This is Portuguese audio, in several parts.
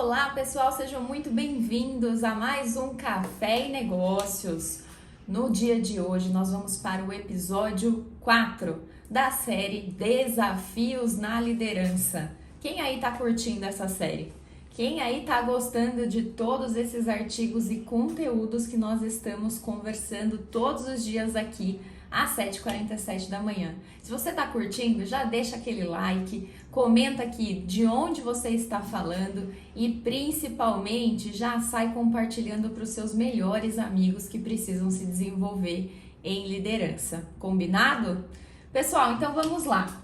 Olá pessoal, sejam muito bem-vindos a mais um Café e Negócios. No dia de hoje nós vamos para o episódio 4 da série Desafios na Liderança. Quem aí tá curtindo essa série? Quem aí tá gostando de todos esses artigos e conteúdos que nós estamos conversando todos os dias aqui às 7h47 da manhã? Se você tá curtindo, já deixa aquele like, comenta aqui de onde você está falando e principalmente já sai compartilhando para os seus melhores amigos que precisam se desenvolver em liderança. Combinado? Pessoal, então vamos lá.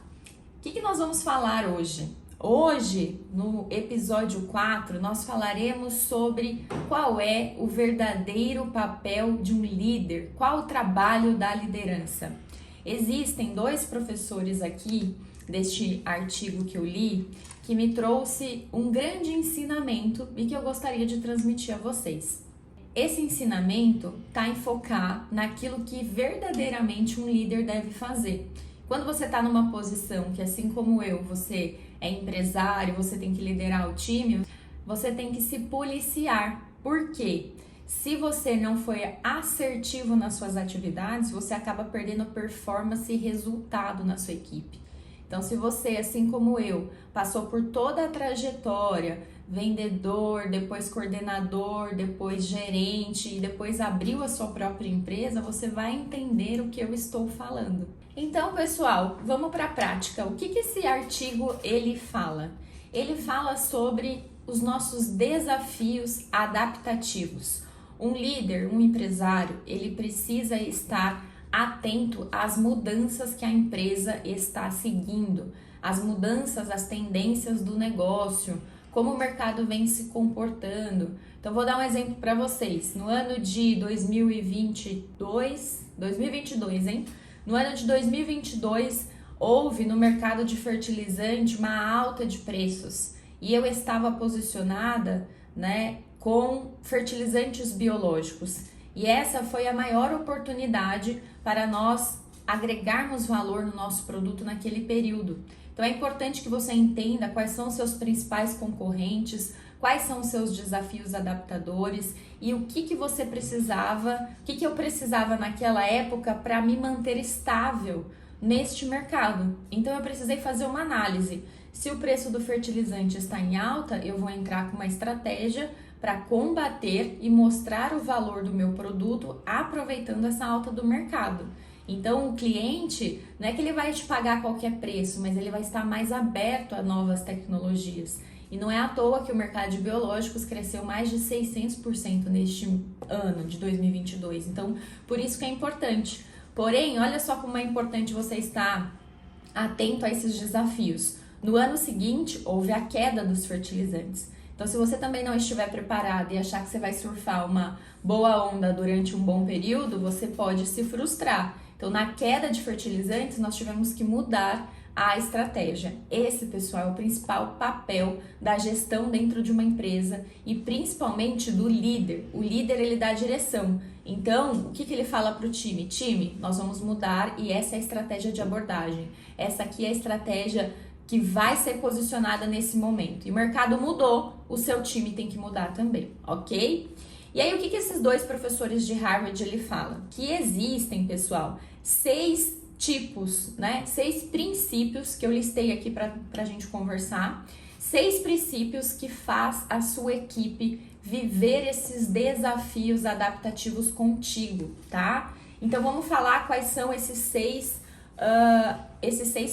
O que nós vamos falar hoje? Hoje, no episódio 4, nós falaremos sobre qual é o verdadeiro papel de um líder, qual o trabalho da liderança. Existem dois professores aqui deste artigo que eu li que me trouxe um grande ensinamento e que eu gostaria de transmitir a vocês. Esse ensinamento está em focar naquilo que verdadeiramente um líder deve fazer. Quando você está numa posição que, assim como eu, você é empresário, você tem que liderar o time, você tem que se policiar. Por quê? Se você não foi assertivo nas suas atividades, você acaba perdendo performance e resultado na sua equipe. Então, se você, assim como eu, passou por toda a trajetória, vendedor, depois coordenador, depois gerente e depois abriu a sua própria empresa, você vai entender o que eu estou falando. Então, pessoal, vamos para a prática. O que esse artigo ele fala? Ele fala sobre os nossos desafios adaptativos. Um líder, um empresário, ele precisa estar atento às mudanças que a empresa está seguindo, as mudanças, as tendências do negócio, como o mercado vem se comportando. Então, vou dar um exemplo para vocês. No ano de 2022, hein? No ano de 2022, houve no mercado de fertilizante uma alta de preços e eu estava posicionada, com fertilizantes biológicos. E essa foi a maior oportunidade para nós agregarmos valor no nosso produto naquele período. Então é importante que você entenda quais são os seus principais concorrentes, quais são os seus desafios adaptadores e o que você precisava, o que eu precisava naquela época para me manter estável neste mercado. Então eu precisei fazer uma análise. Se o preço do fertilizante está em alta, eu vou entrar com uma estratégia para combater e mostrar o valor do meu produto aproveitando essa alta do mercado. Então, o cliente, não é que ele vai te pagar qualquer preço, mas ele vai estar mais aberto a novas tecnologias. E não é à toa que o mercado de biológicos cresceu mais de 600% neste ano de 2022. Então, por isso que é importante. Porém, olha só como é importante você estar atento a esses desafios. No ano seguinte, houve a queda dos fertilizantes. Então, se você também não estiver preparado e achar que você vai surfar uma boa onda durante um bom período, você pode se frustrar. Então, na queda de fertilizantes, nós tivemos que mudar a estratégia. Esse, pessoal, é o principal papel da gestão dentro de uma empresa e principalmente do líder. O líder, ele dá a direção. Então, o que ele fala para o time? Time, nós vamos mudar e essa é a estratégia de abordagem. Essa aqui é a estratégia que vai ser posicionada nesse momento. E o mercado mudou, o seu time tem que mudar também, ok? E aí, o que esses dois professores de Harvard ele falam? Que existem, pessoal, 6 tipos, 6 princípios que eu listei aqui para a gente conversar. 6 princípios que faz a sua equipe viver esses desafios adaptativos contigo, tá? Então, vamos falar quais são esses 6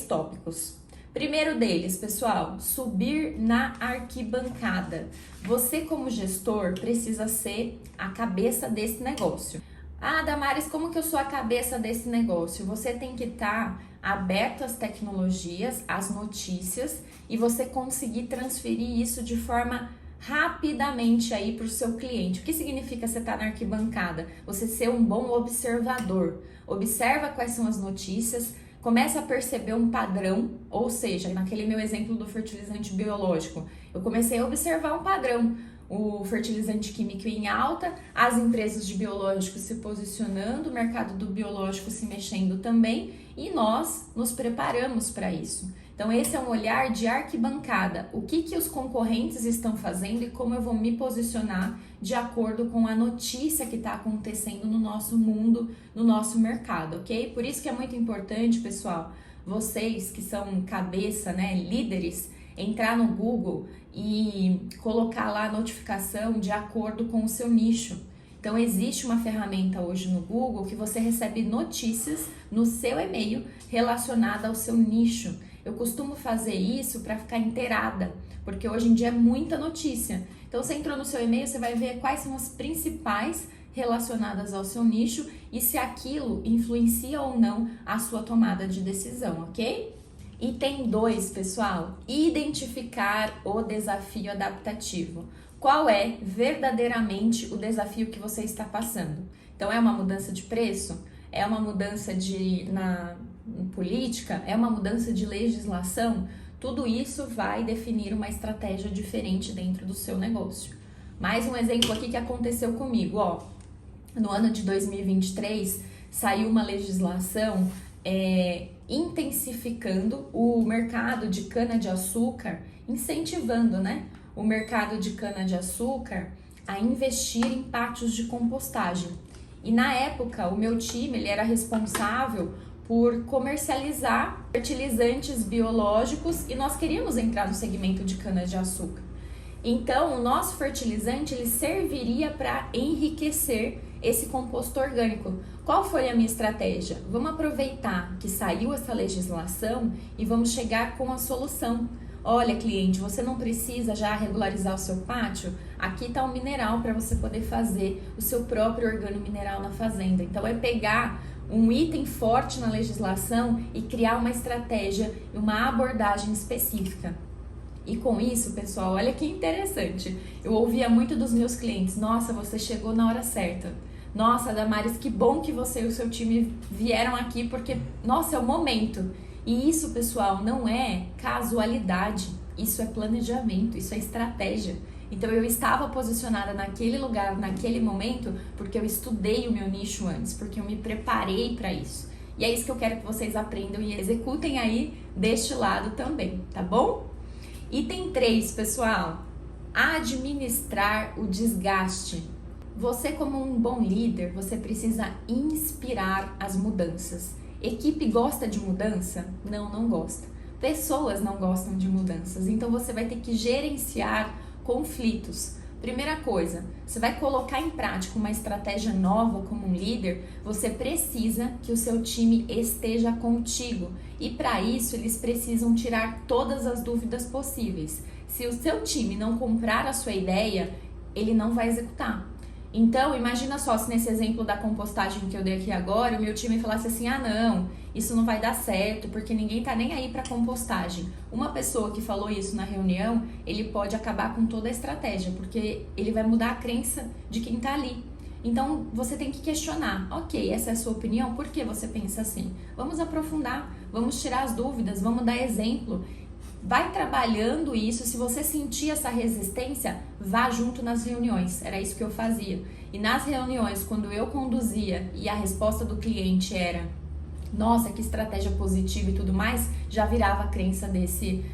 tópicos. Primeiro deles, pessoal, subir na arquibancada. Você, como gestor, precisa ser a cabeça desse negócio. Ah, Damares, como que eu sou a cabeça desse negócio? Você tem que estar aberto às tecnologias, às notícias e você conseguir transferir isso de forma rapidamente aí para o seu cliente. O que significa você estar na arquibancada? Você ser um bom observador. Observa quais são as notícias, começa a perceber um padrão, ou seja, naquele meu exemplo do fertilizante biológico, eu comecei a observar um padrão. O fertilizante químico em alta, as empresas de biológicos se posicionando, o mercado do biológico se mexendo também e nós nos preparamos para isso. Então, Então esse é um olhar de arquibancada. O que os concorrentes estão fazendo e como eu vou me posicionar de acordo com a notícia que está acontecendo no nosso mundo, no nosso mercado, ok? Por isso que é muito importante, pessoal, vocês que são cabeça, né, líderes, entrar no Google e colocar lá a notificação de acordo com o seu nicho. Então existe uma ferramenta hoje no Google que você recebe notícias no seu e-mail relacionada ao seu nicho. Eu costumo fazer isso para ficar inteirada, porque hoje em dia é muita notícia. Então você entrou no seu e-mail, você vai ver quais são as principais relacionadas ao seu nicho e se aquilo influencia ou não a sua tomada de decisão, ok? Item 2, pessoal, identificar o desafio adaptativo. Qual é verdadeiramente o desafio que você está passando? Então, é uma mudança de preço? É uma mudança na política? É uma mudança de legislação? Tudo isso vai definir uma estratégia diferente dentro do seu negócio. Mais um exemplo aqui que aconteceu comigo, ó. No ano de 2023, saiu uma legislação intensificando o mercado de cana-de-açúcar, incentivando, né, o mercado de cana-de-açúcar a investir em pátios de compostagem. E na época, o meu time ele era responsável por comercializar fertilizantes biológicos e nós queríamos entrar no segmento de cana-de-açúcar. Então, o nosso fertilizante ele serviria para enriquecer esse composto orgânico. Qual foi a minha estratégia? Vamos aproveitar que saiu essa legislação e vamos chegar com a solução. Olha, cliente, você não precisa já regularizar o seu pátio? Aqui está um mineral para você poder fazer o seu próprio organomineral na fazenda. Então, é pegar um item forte na legislação e criar uma estratégia e uma abordagem específica. E com isso, pessoal, olha que interessante. Eu ouvia muito dos meus clientes: nossa, você chegou na hora certa. Nossa, Damares, que bom que você e o seu time vieram aqui, porque, nossa, é o momento. E isso, pessoal, não é casualidade. Isso é planejamento, isso é estratégia. Então, eu estava posicionada naquele lugar, naquele momento, porque eu estudei o meu nicho antes, porque eu me preparei para isso. E é isso que eu quero que vocês aprendam e executem aí deste lado também, tá bom? Item 3, pessoal, administrar o desgaste. Você, como um bom líder, você precisa inspirar as mudanças. Equipe gosta de mudança? Não, não gosta. Pessoas não gostam de mudanças, então você vai ter que gerenciar conflitos. Primeira coisa, você vai colocar em prática uma estratégia nova como um líder, você precisa que o seu time esteja contigo. E para isso, eles precisam tirar todas as dúvidas possíveis. Se o seu time não comprar a sua ideia, ele não vai executar. Então, imagina só se nesse exemplo da compostagem que eu dei aqui agora, o meu time falasse assim: ah, não, isso não vai dar certo, porque ninguém tá nem aí para compostagem. Uma pessoa que falou isso na reunião, ele pode acabar com toda a estratégia, porque ele vai mudar a crença de quem tá ali. Então, você tem que questionar: ok, essa é a sua opinião, por que você pensa assim? Vamos aprofundar, vamos tirar as dúvidas, vamos dar exemplo. Vai trabalhando isso. Se você sentir essa resistência, vá junto nas reuniões. Era isso que eu fazia. E nas reuniões, quando eu conduzia e a resposta do cliente era: nossa, que estratégia positiva e tudo mais, já virava a crença desse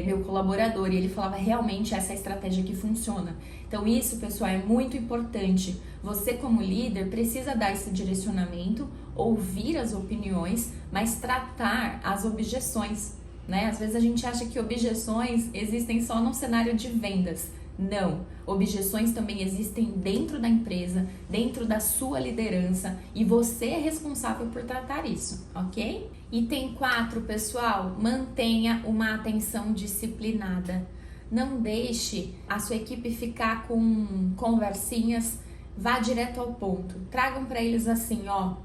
meu colaborador. E ele falava: realmente essa é a estratégia que funciona. Então isso, pessoal, é muito importante. Você, como líder, precisa dar esse direcionamento, ouvir as opiniões, mas tratar as objeções. Né? Às vezes a gente acha que objeções existem só no cenário de vendas. Não, objeções também existem dentro da empresa, dentro da sua liderança, e você é responsável por tratar isso, ok? Item 4, pessoal, mantenha uma atenção disciplinada. Não deixe a sua equipe ficar com conversinhas, vá direto ao ponto. Tragam para eles assim, ó: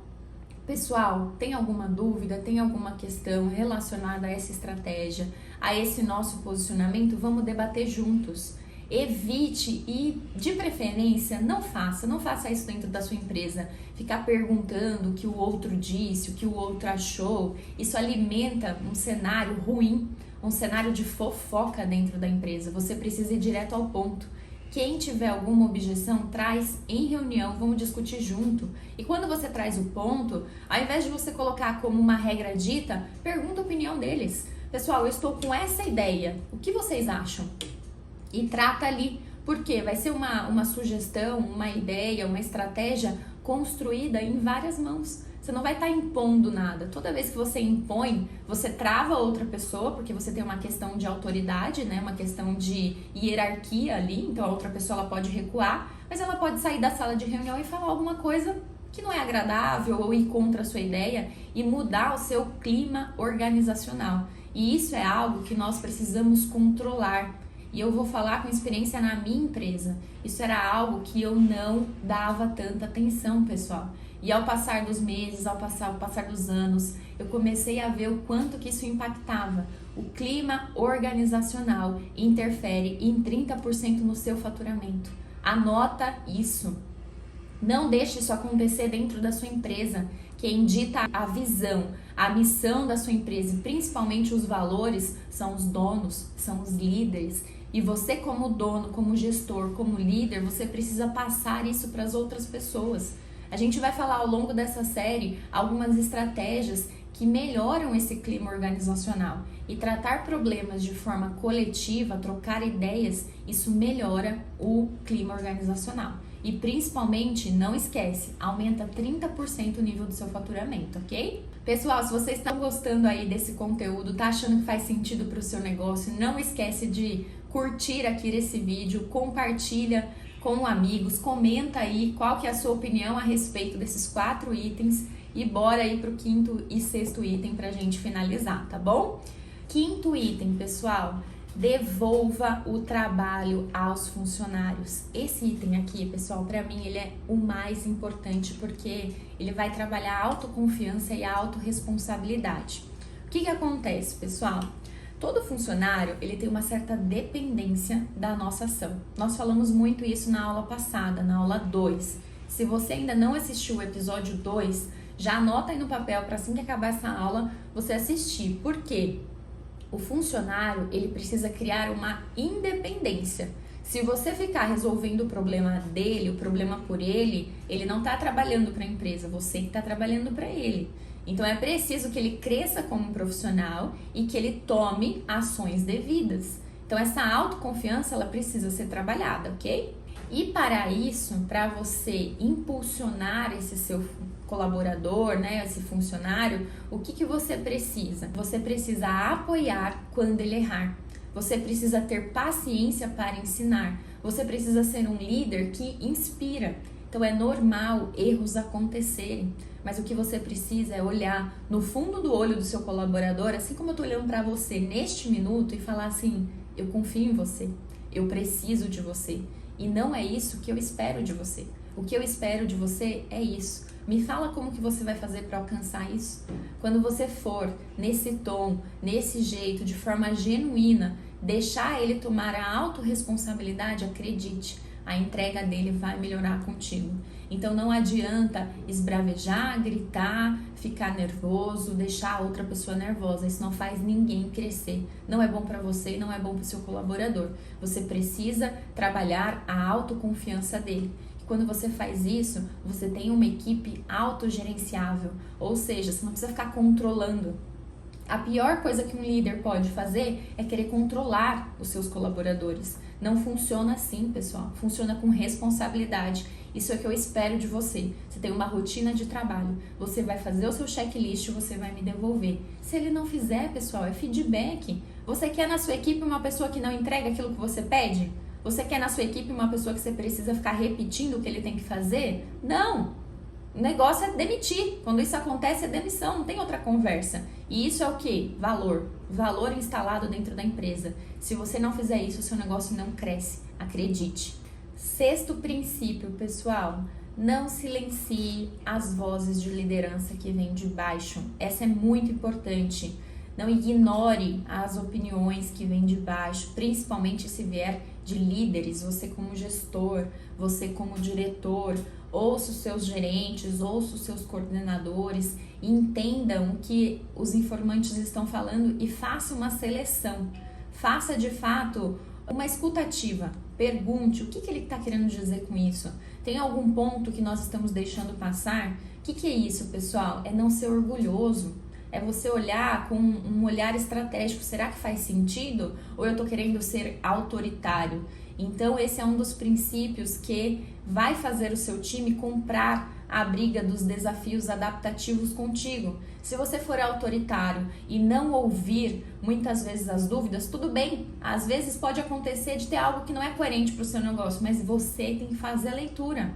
pessoal, tem alguma dúvida, tem alguma questão relacionada a essa estratégia, a esse nosso posicionamento? Vamos debater juntos. Evite e, de preferência, não faça isso dentro da sua empresa. Ficar perguntando o que o outro disse, o que o outro achou. Isso alimenta um cenário ruim, um cenário de fofoca dentro da empresa. Você precisa ir direto ao ponto. Quem tiver alguma objeção, traz em reunião, vamos discutir junto. E quando você traz o ponto, ao invés de você colocar como uma regra dita, pergunta a opinião deles. pessoal, eu estou com essa ideia, o que vocês acham? E trata ali, porque vai ser uma sugestão, uma ideia, uma estratégia construída em várias mãos. Você não vai estar impondo nada. Toda vez que você impõe, você trava outra pessoa, porque você tem uma questão de autoridade, né? Uma questão de hierarquia ali, então a outra pessoa ela pode recuar, mas ela pode sair da sala de reunião e falar alguma coisa que não é agradável ou ir contra a sua ideia e mudar o seu clima organizacional. E isso é algo que nós precisamos controlar. E eu vou falar com experiência na minha empresa. Isso era algo que eu não dava tanta atenção, pessoal. E ao passar dos meses, ao passar dos anos, eu comecei a ver o quanto que isso impactava. O clima organizacional interfere em 30% no seu faturamento. Anota isso. Não deixe isso acontecer dentro da sua empresa. Quem dita a visão, a missão da sua empresa e principalmente os valores são os donos, são os líderes. E você como dono, como gestor, como líder, você precisa passar isso para as outras pessoas. A gente vai falar ao longo dessa série algumas estratégias que melhoram esse clima organizacional. E tratar problemas de forma coletiva, trocar ideias, isso melhora o clima organizacional. E principalmente, não esquece, aumenta 30% o nível do seu faturamento, ok? Pessoal, se vocês estão gostando aí desse conteúdo, tá achando que faz sentido para o seu negócio, não esquece de curtir aqui esse vídeo, compartilha com amigos, comenta aí qual que é a sua opinião a respeito desses 4 itens e bora aí pro 5º e 6º item pra gente finalizar, tá bom? 5º item, pessoal, devolva o trabalho aos funcionários. Esse item aqui, pessoal, pra mim ele é o mais importante porque ele vai trabalhar a autoconfiança e a autorresponsabilidade. O que acontece, pessoal? Todo funcionário, ele tem uma certa dependência da nossa ação. Nós falamos muito isso na aula passada, na aula 2. Se você ainda não assistiu o episódio 2, já anota aí no papel para assim que acabar essa aula, você assistir. Por quê? O funcionário, ele precisa criar uma independência. Se você ficar resolvendo o problema dele, o problema por ele não está trabalhando para a empresa, você que está trabalhando para ele. Então é preciso que ele cresça como profissional e que ele tome ações devidas. Então essa autoconfiança ela precisa ser trabalhada, ok? E para isso, para você impulsionar esse seu colaborador, né, esse funcionário, o que você precisa? Você precisa apoiar quando ele errar. Você precisa ter paciência para ensinar. Você precisa ser um líder que inspira. Então é normal erros acontecerem, mas o que você precisa é olhar no fundo do olho do seu colaborador, assim como eu tô olhando para você neste minuto e falar assim, eu confio em você, eu preciso de você. E não é isso que eu espero de você. O que eu espero de você é isso. Me fala como que você vai fazer para alcançar isso. Quando você for nesse tom, nesse jeito, de forma genuína, deixar ele tomar a autorresponsabilidade, acredite, a entrega dele vai melhorar contigo. Então não adianta esbravejar, gritar, ficar nervoso, deixar a outra pessoa nervosa. Isso não faz ninguém crescer. Não é bom para você e não é bom para o seu colaborador. Você precisa trabalhar a autoconfiança dele. E quando você faz isso, você tem uma equipe autogerenciável. Ou seja, você não precisa ficar controlando. A pior coisa que um líder pode fazer é querer controlar os seus colaboradores. Não funciona assim, pessoal. Funciona com responsabilidade. Isso é o que eu espero de você. Você tem uma rotina de trabalho. Você vai fazer o seu checklist e você vai me devolver. Se ele não fizer, pessoal, é feedback. Você quer na sua equipe uma pessoa que não entrega aquilo que você pede? Você quer na sua equipe uma pessoa que você precisa ficar repetindo o que ele tem que fazer? Não! O negócio é demitir. Quando isso acontece, é demissão, não tem outra conversa. E isso é o quê? Valor. Valor instalado dentro da empresa. Se você não fizer isso, o seu negócio não cresce. Acredite. 6º princípio, pessoal. Não silencie as vozes de liderança que vêm de baixo. Essa é muito importante. Não ignore as opiniões que vêm de baixo, principalmente se vier de líderes. Você como gestor, você como diretor, ouça os seus gerentes, ouça os seus coordenadores, entendam o que os informantes estão falando e faça uma seleção. Faça de fato uma escutativa. Pergunte o que ele está querendo dizer com isso. Tem algum ponto que nós estamos deixando passar? O que é isso, pessoal? É não ser orgulhoso. é você olhar com um olhar estratégico. Será que faz sentido? Ou eu tô querendo ser autoritário? Então esse é um dos princípios que vai fazer o seu time comprar a briga dos desafios adaptativos contigo. Se você for autoritário e não ouvir muitas vezes as dúvidas, tudo bem. Às vezes pode acontecer de ter algo que não é coerente para o seu negócio, mas você tem que fazer a leitura.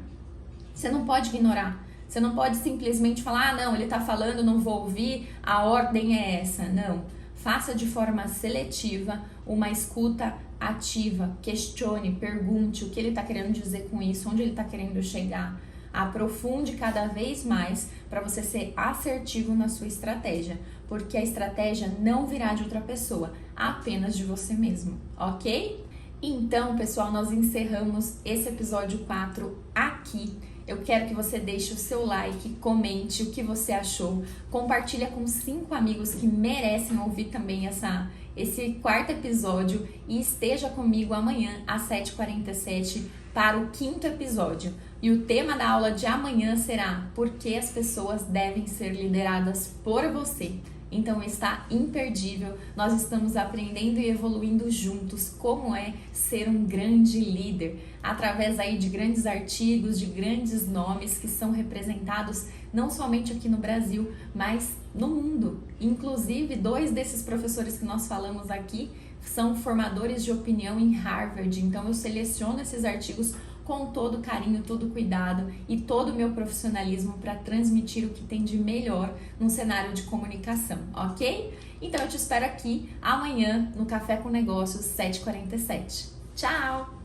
Você não pode ignorar. Você não pode simplesmente falar, não, ele está falando, não vou ouvir, a ordem é essa. Não. Faça de forma seletiva uma escuta ativa. Questione, pergunte o que ele está querendo dizer com isso, onde ele está querendo chegar. Aprofunde cada vez mais para você ser assertivo na sua estratégia, porque a estratégia não virá de outra pessoa, apenas de você mesmo, ok? Então, pessoal, nós encerramos esse episódio 4 aqui. Eu quero que você deixe o seu like, comente o que você achou, compartilha com 5 amigos que merecem ouvir também esse 4º episódio e esteja comigo amanhã às 7h47 para o 5º episódio. E o tema da aula de amanhã será por que as pessoas devem ser lideradas por você. Então está imperdível, nós estamos aprendendo e evoluindo juntos como é ser um grande líder, através aí de grandes artigos, de grandes nomes que são representados não somente aqui no Brasil, mas no mundo. Inclusive, 2 desses professores que nós falamos aqui são formadores de opinião em Harvard, então eu seleciono esses artigos com todo carinho, todo cuidado e todo o meu profissionalismo para transmitir o que tem de melhor num cenário de comunicação, ok? Então eu te espero aqui amanhã no Café com Negócios 7h47. Tchau!